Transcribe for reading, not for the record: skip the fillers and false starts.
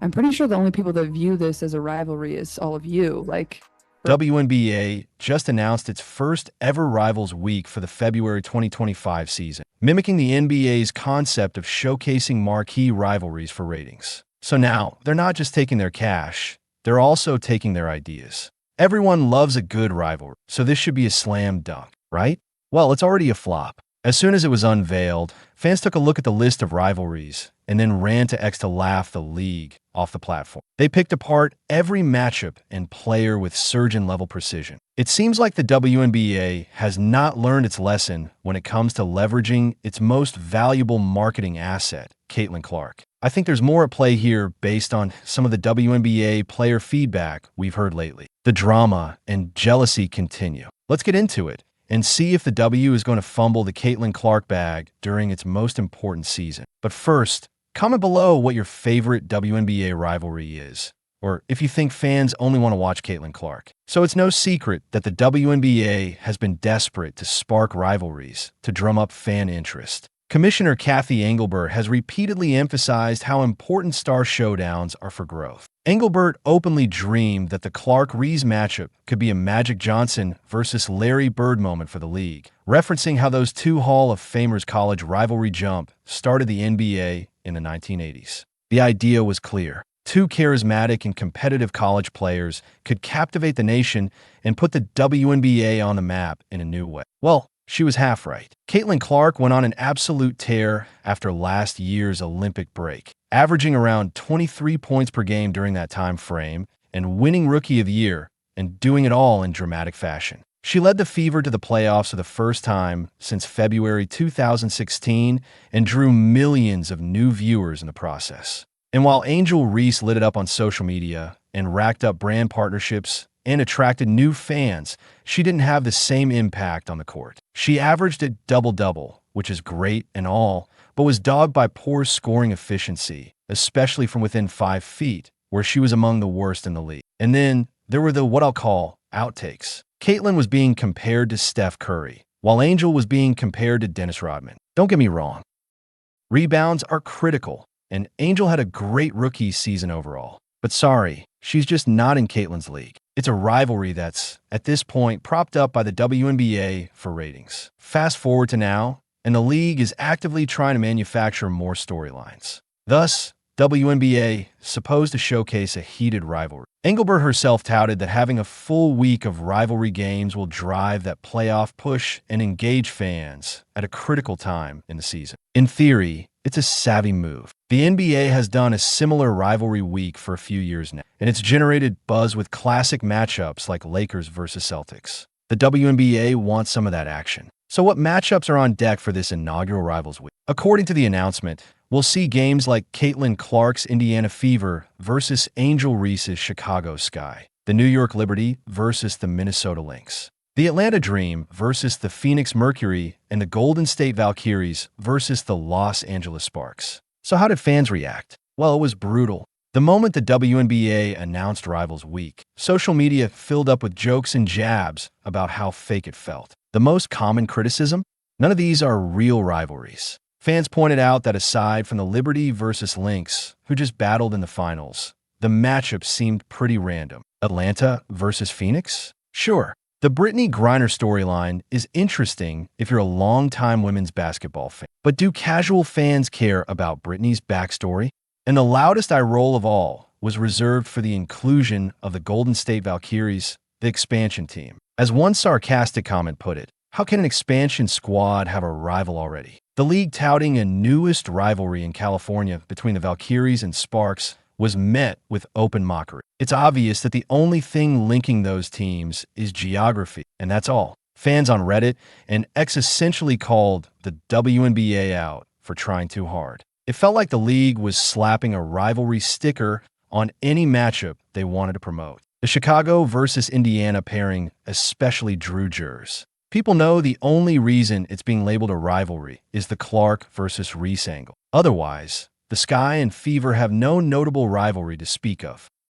I'm pretty sure the only people that view this as a rivalry is all of you. WNBA just announced its first ever Rivals Week for the February 2025 season, mimicking the NBA's concept of showcasing marquee rivalries for ratings. So now, they're not just taking their cash, they're also taking their ideas. Everyone loves a good rivalry, so this should be a slam dunk, right? Well, it's already a flop. As soon as it was unveiled, fans took a look at the list of rivalries and then ran to X to laugh the league off the platform. They picked apart every matchup and player with surgeon-level precision. It seems like the WNBA has not learned its lesson when it comes to leveraging its most valuable marketing asset, Caitlin Clark. I think there's more at play here based on some of the WNBA player feedback we've heard lately. The drama and jealousy continue. Let's get into it and see if the W is going to fumble the Caitlin Clark bag during its most important season. But first, comment below what your favorite WNBA rivalry is, or if you think fans only want to watch Caitlin Clark. So it's no secret that the WNBA has been desperate to spark rivalries to drum up fan interest. Commissioner Cathy Engelbert has repeatedly emphasized how important star showdowns are for growth. Engelbert openly dreamed that the Clark-Reese matchup could be a Magic Johnson versus Larry Bird moment for the league, referencing how those two Hall of Famers college rivalry jump started the NBA in the 1980s. The idea was clear. Two charismatic and competitive college players could captivate the nation and put the WNBA on the map in a new way. Well, she was half right. Caitlin Clark went on an absolute tear after last year's Olympic break, averaging around 23 points per game during that time frame and winning Rookie of the Year, and doing it all in dramatic fashion. She led the Fever to the playoffs for the first time since February 2016 and drew millions of new viewers in the process. And while Angel Reese lit it up on social media and racked up brand partnerships and attracted new fans, she didn't have the same impact on the court. She averaged a double-double, which is great and all, but was dogged by poor scoring efficiency, especially from within 5 feet, where she was among the worst in the league. And then there were the what I'll call outtakes. Caitlin was being compared to Steph Curry, while Angel was being compared to Dennis Rodman. Don't get me wrong. Rebounds are critical, and Angel had a great rookie season overall. But sorry, she's just not in Caitlin's league. It's a rivalry that's, at this point, propped up by the WNBA for ratings. Fast forward to now, and the league is actively trying to manufacture more storylines. Thus, WNBA supposed to showcase a heated rivalry. Engelbert herself touted that having a full week of rivalry games will drive that playoff push and engage fans at a critical time in the season. In theory, it's a savvy move. The NBA has done a similar rivalry week for a few years now, and it's generated buzz with classic matchups like Lakers versus Celtics. The WNBA wants some of that action. So what matchups are on deck for this inaugural Rivals Week? According to the announcement, we'll see games like Caitlin Clark's Indiana Fever versus Angel Reese's Chicago Sky, the New York Liberty versus the Minnesota Lynx, the Atlanta Dream versus the Phoenix Mercury, and the Golden State Valkyries versus the Los Angeles Sparks. So how did fans react? Well, it was brutal. The moment the WNBA announced Rivals Week, social media filled up with jokes and jabs about how fake it felt. The most common criticism? None of these are real rivalries. Fans pointed out that aside from the Liberty versus Lynx, who just battled in the finals, the matchup seemed pretty random. Atlanta versus Phoenix? Sure. The Brittany Griner storyline is interesting if you're a longtime women's basketball fan. But do casual fans care about Brittany's backstory? And the loudest eye roll of all was reserved for the inclusion of the Golden State Valkyries, the expansion team. As one sarcastic comment put it, how can an expansion squad have a rival already? The league touting a newest rivalry in California between the Valkyries and Sparks was met with open mockery. It's obvious that the only thing linking those teams is geography, and that's all. Fans on Reddit and X essentially called the WNBA out for trying too hard. It felt like the league was slapping a rivalry sticker on any matchup they wanted to promote. The Chicago versus Indiana pairing especially drew jurors. People know the only reason it's being labeled a rivalry is the Clark versus Reese angle. Otherwise, the Sky and Fever have no notable rivalry to speak of.